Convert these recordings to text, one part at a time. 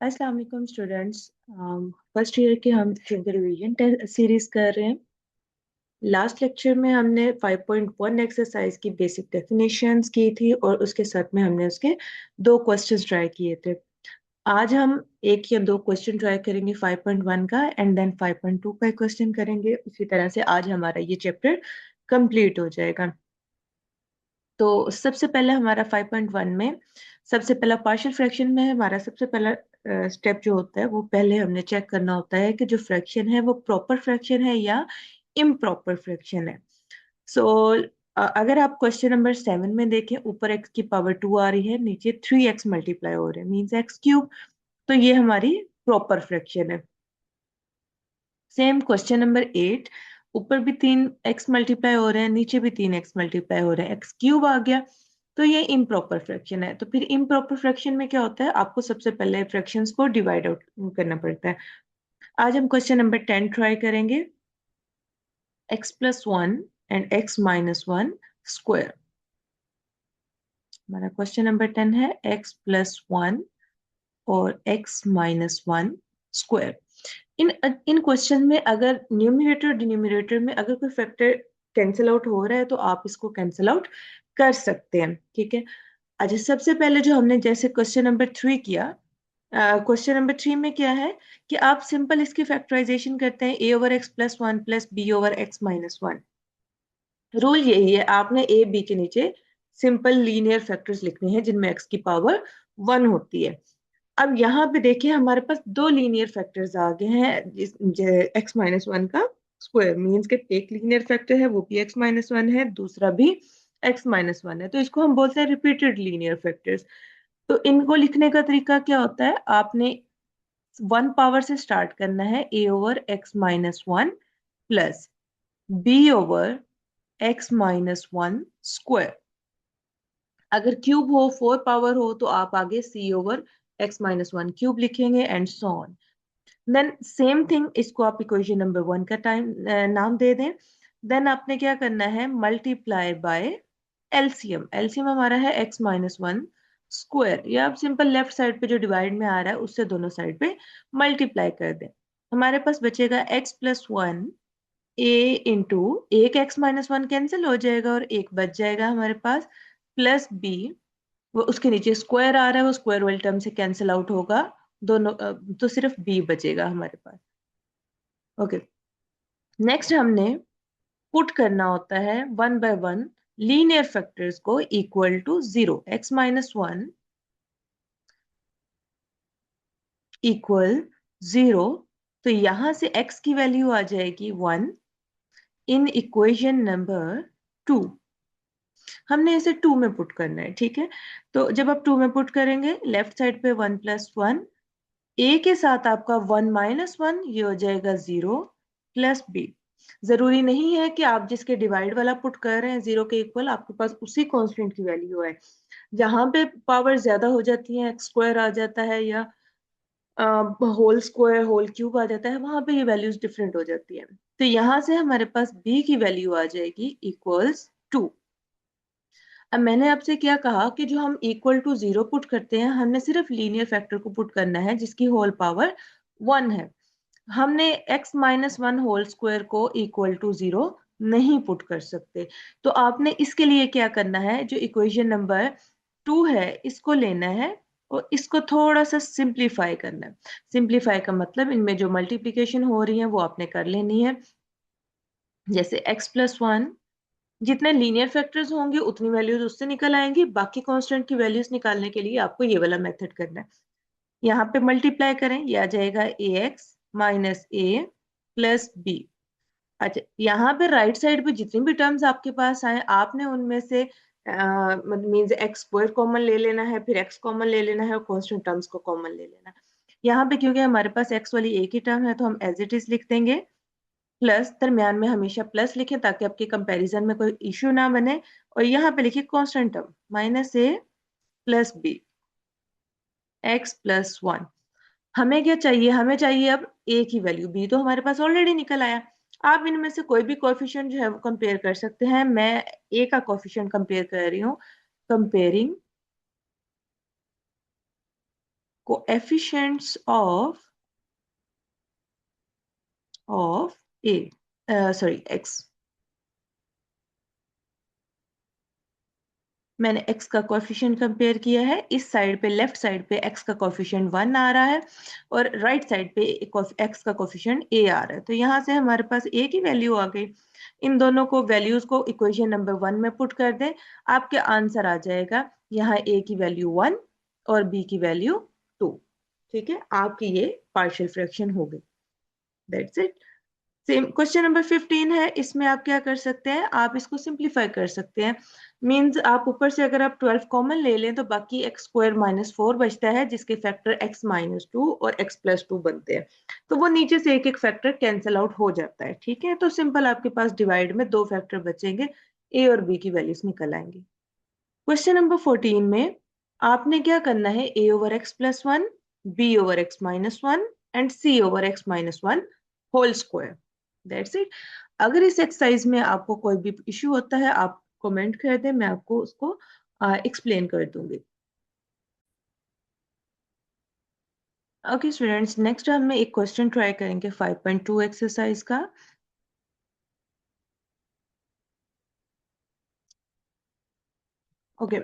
अस्सलाम वालेकुम students. First year के हम रिवीजन सीरीज कर रहे हैं। लास्ट लेक्चर में हमने 5.1 एक्सरसाइज की बेसिक डेफिनेशंस की थी और उसके साथ में हमने उसके दो क्वेश्चंस ट्राई किए थे। आज हम एक या दो क्वेश्चन ट्राई करेंगे 5.1 का एंड देन 5.2 का क्वेश्चन करेंगे। उसी तरह से आज हमारा ये चैप्टर कंप्लीट हो जाएगा। तो सबसे पहले हमारा 5.1 में सबसे पहला पार्शियल फ्रैक्शन में हमारा सबसे पहला स्टेप जो होता है वो पहले हमने चेक करना होता है कि जो फ्रैक्शन है वो प्रॉपर फ्रैक्शन है या इम्प्रॉपर फ्रैक्शन है। सो अगर आप क्वेश्चन नंबर 7 में देखें, ऊपर x की पावर 2 आ रही है, नीचे 3x मल्टीप्लाई हो रहे हैं, मीन्स x क्यूब। तो ये हमारी प्रॉपर फ्रैक्शन है। सेम क्वेश्चन नंबर 8, ऊपर भी 3x मल्टीप्लाई हो रहे हैं, नीचे भी 3x मल्टीप्लाई हो रहे हैं, x क्यूब आ गया। तो ये इम्प्रॉपर फ्रैक्शन है। तो फिर इम्प्रॉपर फ्रैक्शन में क्या होता है, आपको सबसे पहले फ्रैक्शंस को डिवाइड आउट करना पड़ता है। आज हम क्वेश्चन नंबर 10 ट्राई करेंगे। x+1 and x-1 square. हमारा क्वेश्चन नंबर 10 है x+1 और x-1 स्क्वायर। इन इन क्वेश्चन में अगर न्यूमरेटर डिनोमिनेटर में अगर कोई फैक्टर कैंसिल आउट हो रहा है तो आप इसको कैंसिल आउट कर सकते हैं। ठीक है। अच्छा, सबसे पहले जो हमने जैसे क्वेश्चन नंबर 3 किया, क्वेश्चन नंबर 3 में क्या है कि आप सिंपल इसकी फैक्टराइजेशन करते हैं a/x+1 प्लस b/x-1। रूल यही है, आपने ए बी के नीचे सिंपल लीनियर फैक्टर्स लिखने हैं जिनमें x की पावर 1 होती है। अब यहाँ पे देखिए हमारे पास दो लीनियर फैक्टर्स आ गए हैं। x-1 का स्क्वायर मीन्स के एक लीनियर फैक्टर है वो भी x-1 है, दूसरा भी x-1 है। तो इसको हम बोलते हैं रिपीटेड लीनियर फैक्टर्स। तो इनको लिखने का तरीका क्या होता है, आपने 1 पावर से स्टार्ट करना है, a/x-1 प्लस b/x-1 स्क्वायर। अगर क्यूब हो, 4 पावर हो, तो आप आगे c/x-1 क्यूब लिखेंगे and so on. Then same thing, इसको आप इक्वेशन नंबर 1 का नाम दे दें। देन आपने क्या करना है, मल्टीप्लाई बाय एलसीएम। एलसीएम हमारा है x-1 स्क्वायर, या आप सिंपल लेफ्ट साइड पे जो डिवाइड में आ रहा है उससे दोनों साइड पे मल्टीप्लाई कर दें। हमारे पास बचेगा x+1 a इंटू एक x-1 कैंसिल हो जाएगा और एक बच जाएगा हमारे पास, प्लस b, वो उसके नीचे स्क्वायर आ रहा है, वो स्क्वायर वाले टर्म से कैंसिल आउट होगा दोनों, तो सिर्फ b बचेगा हमारे पास। ओके। नेक्स्ट हमने पुट करना होता है 1 बाय 1 लीनियर फैक्टर्स को इक्वल टू 0। x-1 इक्वल 0, तो यहां से x की वैल्यू आ जाएगी 1 इन इक्वेशन नंबर 2। हमने इसे 2 में पुट करना है। ठीक है। तो जब आप 2 में पुट करेंगे, लेफ्ट साइड पे 1+1, ए के साथ आपका 1-1, ये हो जाएगा 0 प्लस बी। जरूरी नहीं है कि आप जिसके डिवाइड वाला पुट कर रहे हैं 0 के इक्वल आपके पास उसी कांस्टेंट की वैल्यू है। जहां पे पावर ज्यादा हो जाती है, एक्स स्क्वायर आ जाता है या होल स्क्वायर होल क्यूब आ जाता है, वहां पे ये वैल्यूज डिफरेंट हो जाती है। तो यहां से हमारे पास बी की वैल्यू आ जाएगी इक्वल्स 2। अब मैंने आपसे क्या कहा कि जो हम इक्वल टू 0 पुट करते हैं, हमने सिर्फ लीनियर फैक्टर को पुट करना है जिसकी होल पावर 1 है। हमने x-1 होल स्क्वायर को इक्वल टू 0 नहीं पुट कर सकते। तो आपने इसके लिए क्या करना है, जो इक्वेशन नंबर 2 है इसको लेना है और इसको थोड़ा सा सिंप्लीफाई करना है। सिंप्लीफाई का मतलब इनमें जो मल्टीप्लिकेशन हो रही है वो आपने कर लेनी है। जैसे x+1, जितने लीनियर फैक्टर्स होंगे उतनी वैल्यूज उससे निकल आएंगी, बाकी कांस्टेंट की वैल्यूज निकालने के लिए आपको ये वाला मेथड करना है। यहाँ पे मल्टीप्लाई करें, यह आ जाएगा ax-a प्लस b। अच्छा, यहाँ पे राइट साइड पे जितनी भी टर्म्स आपके पास आए, आपने उनमें से मीन्स एक्स स्क्वायर कॉमन ले लेना है, फिर एक्स कॉमन ले लेना है और कांस्टेंट टर्म्स को कॉमन ले लेना है। यहाँ पे क्योंकि हमारे पास एक्स वाली एक ही टर्म है तो हम एज इट इज लिख देंगे। प्लस, दरम्यान में हमेशा प्लस लिखें ताकि आपके कंपैरिजन में कोई इश्यू ना बने। और यहाँ पे लिखिए constant term -a plus b x+1। हमें क्या चाहिए, हमें चाहिए अब a की वैल्यू, b तो हमारे पास ऑलरेडी निकल आया। आप इनमें से कोई भी कोएफिशिएंट जो है वो कंपेयर कर सकते हैं। मैं a का कोएफिशिएंट कंपेयर कर रही हूँ। Comparing coefficients of A sorry x, मैंने x का कोएफिशिएंट कंपेयर किया है, इस साइड पे लेफ्ट साइड पे x का कोएफिशिएंट 1 आ रहा है और राइट साइड पे x का कोएफिशिएंट a आ रहा है, तो यहाँ से हमारे पास a की वैल्यू आ गई। इन दोनों को वैल्यूज को इक्वेशन नंबर 1 में पुट कर दें, आपके आंसर आ जाएगा यहाँ a की वैल्यू 1 और b की वैल्यू 2। ठीक है, आपकी ये पार्शियल फ्रैक्शन हो गई। That's it. Same question number 15 है, इसमें आप क्या कर सकते हैं, आप इसको सिंप्लीफाई कर सकते हैं। मींस आप ऊपर से अगर आप 12 कॉमन ले लें तो बाकी एक्स स्क्वायर माइनस 4 बचता है, जिसके फैक्टर x माइनस 2 और x प्लस 2 बनते हैं, तो वो नीचे से एक एक फैक्टर कैंसिल आउट हो जाता है। ठीक है, तो सिंपल आपके पास डिवाइड में दो फैक्टर बचेंगे, a और b की वैल्यूज निकल आएंगी। क्वेश्चन नंबर 14 में आपने क्या करना है, a over x plus 1, b over x minus 1 and c over x minus 1 whole square. That's it. अगर इस एक्सरसाइज में आपको कोई भी इश्यू होता है आप कमेंट कर दें, मैं आपको उसको एक्सप्लेन कर दूंगी। ओके स्टूडेंट्स, नेक्स्ट हम एक क्वेश्चन ट्राई करेंगे 5.2 एक्सरसाइज का। ओके,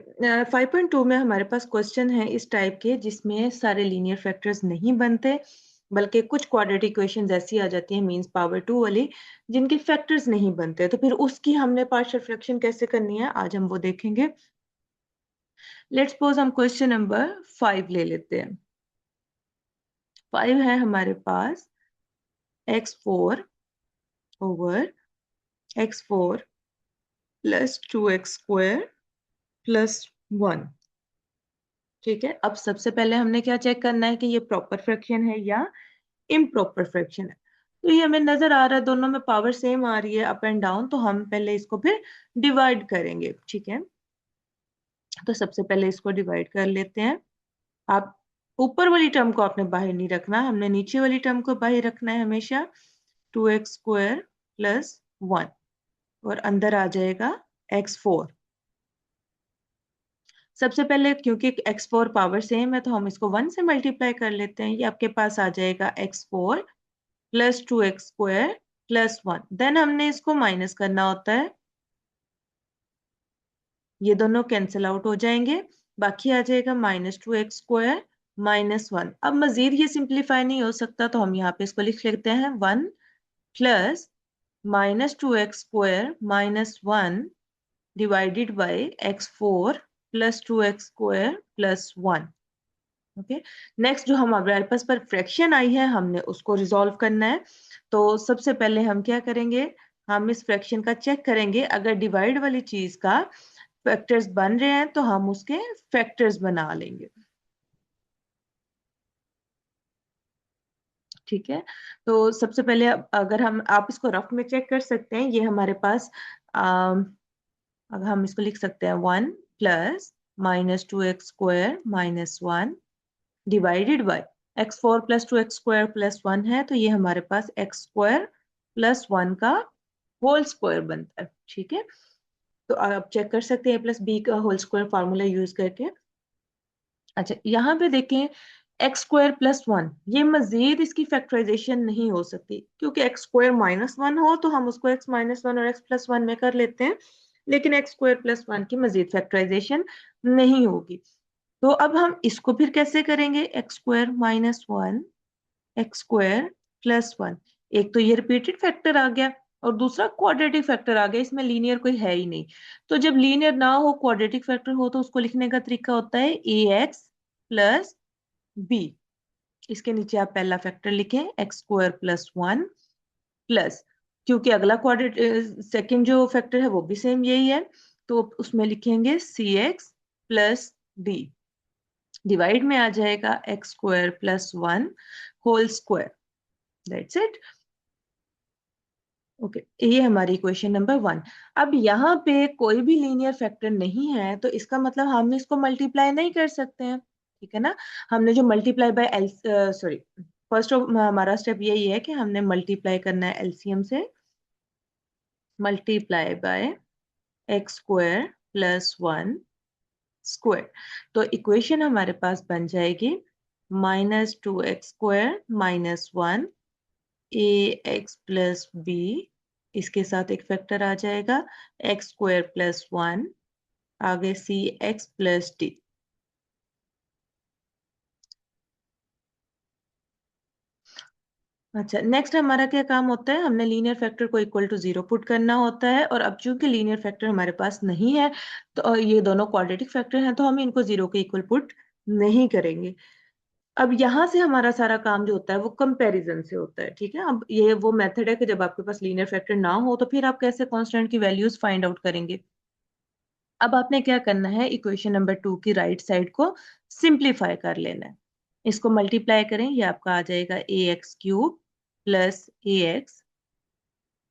5.2 में हमारे पास क्वेश्चन है इस टाइप के जिसमें सारे लीनियर फैक्टर्स नहीं बनते, बल्कि कुछ क्वाड्रेटिक इक्वेशंस ऐसी आ जाती हैं मींस पावर 2 वाली, जिनके फैक्टर्स नहीं बनते, तो फिर उसकी हमने पार्शियल फ्रैक्शन कैसे करनी है आज हम वो देखेंगे। लेट्स सपोज हम क्वेश्चन नंबर 5 ले लेते हैं। 5 है हमारे पास x4 over x4 plus 2x square plus 1। ठीक है, अब सबसे पहले हमने क्या चेक करना है कि ये प्रॉपर फ्रैक्शन है या इम्प्रॉपर फ्रैक्शन है। तो ये हमें नजर आ रहा है दोनों में पावर सेम आ रही है अप एंड डाउन, तो हम पहले इसको फिर डिवाइड करेंगे। ठीक है, तो सबसे पहले इसको डिवाइड कर लेते हैं। आप ऊपर वाली टर्म को आपने बाहर नहीं रखना, हमने नीचे वाली टर्म को बाहर रखना है हमेशा। 2x स्क्वायर प्लस 1 और अंदर आ जाएगा x4। सबसे पहले क्योंकि x4 पावर सेम है तो हम इसको 1 से मल्टीप्लाई कर लेते हैं, ये आपके पास आ जाएगा x4 plus 2x square plus 1। Then हमने इसको माइनस करना होता है, ये दोनों कैंसिल आउट हो जाएंगे, बाकी आ जाएगा माइनस 2x स्क्वायर माइनस 1। अब मजीद ये सिंप्लीफाई नहीं हो सकता तो हम यहाँ पे इसको लिख लेते हैं 1 plus minus 2x square minus 1 divided by x4 plus 2x square plus 1। Okay, next जो हमारे पास पर फ्रैक्शन आई है हमने उसको रिजॉल्व करना है। तो सबसे पहले हम क्या करेंगे, हम इस फ्रैक्शन का चेक करेंगे, अगर डिवाइड वाली चीज का फैक्टर्स बन रहे हैं तो हम उसके फैक्टर्स बना लेंगे। ठीक है, तो सबसे पहले अगर हम आप इसको रफ में चेक कर सकते हैं, ये हमारे पास अगर हम इसको लिख सकते हैं 1 plus minus 2x square minus 1 divided by x4 plus 2x square plus 1 है, तो ये हमारे पास x स्क्वायर प्लस 1 का होल स्क्वायर बनता है। ठीक है, तो आप चेक कर सकते हैं a प्लस बी का होल स्क्वायर फार्मूला यूज करके। अच्छा, यहाँ पे देखें एक्स स्क्वायर प्लस 1, ये मजीद इसकी फैक्टराइजेशन नहीं हो सकती, क्योंकि एक्स स्क्वायर माइनस 1 हो तो हम उसको एक्स माइनस 1 और एक्स प्लस 1 में कर लेते हैं, लेकिन एक्स स्क्वायर प्लस 1 की मजीद फैक्टराइजेशन नहीं होगी। तो अब हम इसको फिर कैसे करेंगे, x square minus 1 x square plus 1। एक तो ये रिपीटेड फैक्टर आ गया और दूसरा क्वाड्रेटिक फैक्टर आ गया, इसमें लीनियर कोई है ही नहीं। तो जब लीनियर ना हो क्वाड्रेटिक फैक्टर हो तो उसको लिखने का तरीका होता है ए एक्स प्लस बी। इसके नीचे आप पहला फैक्टर लिखें एक्स स्क्वायर प्लस 1 प्लस, क्योंकि अगला क्वाड्रेट सेकेंड जो फैक्टर है वो भी सेम यही है, तो उसमें लिखेंगे c x plus d. Divide में आ जाएगा x square plus 1 whole square. That's it. Okay, ये हमारी इक्वेशन नंबर 1। अब यहाँ पे कोई भी लीनियर फैक्टर नहीं है तो इसका मतलब हम इसको मल्टीप्लाई नहीं कर सकते हैं। ठीक है ना, हमने जो multiply by L sorry first हमारा स्टेप यही है कि हमने मल्टीप्लाई करना है एलसीएम से, multiply by x square plus 1 square. तो इक्वेशन हमारे पास बन जाएगी minus 2x² minus 1 ax plus b, इसके साथ एक फैक्टर आ जाएगा x² प्लस 1, आगे cx प्लस d। अच्छा, नेक्स्ट हमारा क्या काम होता है, हमने लीनियर फैक्टर को इक्वल टू 0 पुट करना होता है, और अब चूंकि लीनियर फैक्टर हमारे पास नहीं है, तो ये दोनों क्वाड्रेटिक फैक्टर हैं, तो हम इनको 0 के इक्वल पुट नहीं करेंगे। अब यहाँ से हमारा सारा काम जो होता है वो कंपैरिजन से होता है, ठीक है। अब ये वो मेथड है कि जब आपके पास लीनियर फैक्टर ना हो तो फिर आप कैसे कांस्टेंट की वैल्यूज फाइंड आउट करेंगे। अब आपने क्या करना है, इक्वेशन नंबर 2 की राइट साइड को सिंप्लीफाई कर लेना है। इसको मल्टीप्लाई करें, ये आपका आ जाएगा ax³ plus ax,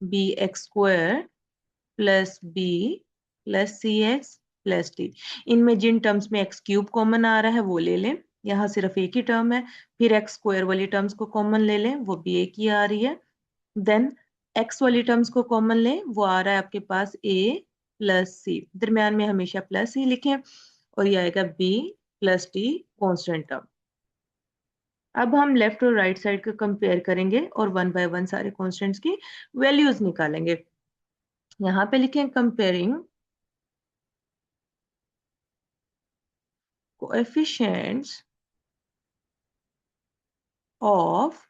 bx² plus b plus cx plus d। इनमें जिन टर्म्स में x³ कॉमन आ रहा है वो ले लें, यहाँ सिर्फ एक ही टर्म है। फिर x² वाली टर्म्स को कॉमन ले लें, वो भी एक ही आ रही है। देन x वाली टर्म्स को कॉमन लें, वो आ रहा है आपके पास a प्लस सी, दरम्यान में हमेशा प्लस ही लिखें, और ये आएगा b plus d constant term. अब हम लेफ्ट और राइट साइड को कंपेयर करेंगे और वन बाय वन सारे कॉन्स्टेंट्स की वैल्यूज निकालेंगे। यहाँ पे लिखें कंपेयरिंग कोएफिशिएंट्स ऑफ,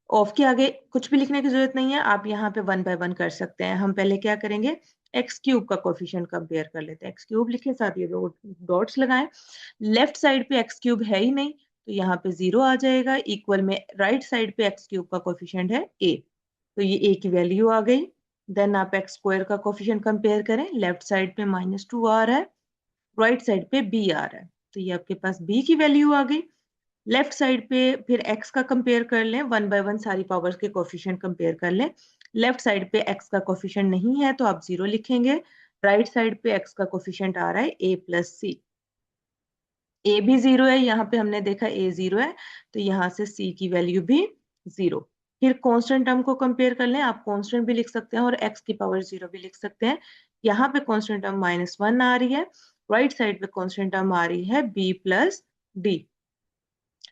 ऑफ के आगे कुछ भी लिखने की जरूरत नहीं है, आप यहाँ पे वन बाय वन कर सकते हैं। हम पहले क्या करेंगे, x³ का कोफिशिएंट कंपेयर कर लेते हैं। x³ लिखे, साथ ये दो डॉट्स लगाएं। लेफ्ट साइड पे x³ है ही नहीं, तो यहाँ पे 0 आ जाएगा। इक्वल में राइट साइड पे x³ का कोफिशिएंट है a, तो ये a की वैल्यू आ गई। देन आप x² का कोफिशिएंट कंपेयर करें, लेफ्ट साइड पे -2 आ रहा है, राइट साइड पे b आ रहा है, तो ये आपके पास b की वैल्यू आ गई। लेफ्ट साइड पे फिर x का कंपेयर कर लें, वन बाय वन सारी पावर्स के कोफिशिएंट कंपेयर कर लें। लेफ्ट साइड पे x का कोफिशिएंट नहीं है तो आप 0 लिखेंगे। राइट साइड पे x का कोफिशिएंट आ रहा है a प्लस सी, a भी 0 है, यहाँ पे हमने देखा a 0 है, तो यहाँ से c की वैल्यू भी 0। फिर कांस्टेंट टर्म को कंपेयर कर लें, आप कांस्टेंट भी लिख सकते हैं और x की पावर 0 भी लिख सकते हैं। यहाँ पे कांस्टेंट टर्म -1 आ रही है, राइट साइड पे कांस्टेंट टर्म आ रही है b प्लस डी,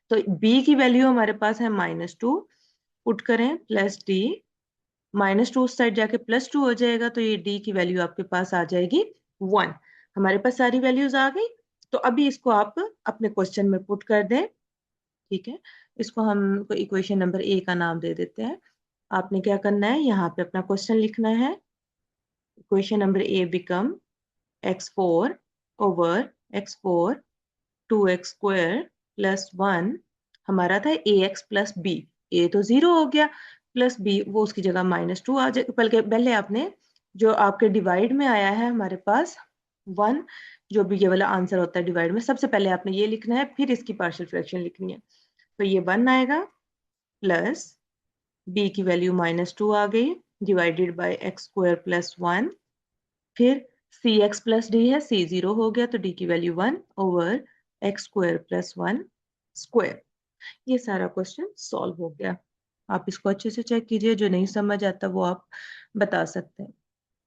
तो b की वैल्यू हमारे पास है -2, पुट करें प्लस डी, -2 उस साइड जाके +2 हो जाएगा, तो ये d की वैल्यू आपके पास आ जाएगी 1। हमारे पास सारी वैल्यूज आ गई, तो अभी इसको आप अपने क्वेश्चन में पुट कर दें, ठीक है। इसको हम इक्वेशन नंबर ए का नाम दे देते हैं। आपने क्या करना है, यहाँ पे अपना क्वेश्चन लिखना है। Equation number A become x4 over x4 2x² plus 1, हमारा था ax प्लस b, a तो 0 हो गया, प्लस b वो उसकी जगह -2 आ जाए, बल्कि पहले आपने जो आपके डिवाइड में आया है हमारे पास 1, जो भी ये वाला आंसर होता है डिवाइड में, सबसे पहले आपने ये लिखना है, फिर इसकी पार्शियल फ्रैक्शन लिखनी है। तो ये 1 आएगा प्लस b की वैल्यू -2 आ गई, डिवाइडेड बाय x² प्लस 1, फिर सी एक्स प्लस डी है, सी 0 हो गया, तो डी की value 1 over x² plus 1 square. ये सारा क्वेश्चन सॉल्व हो गया। आप इसको अच्छे से चेक कीजिए, जो नहीं समझ आता वो आप बता सकते हैं।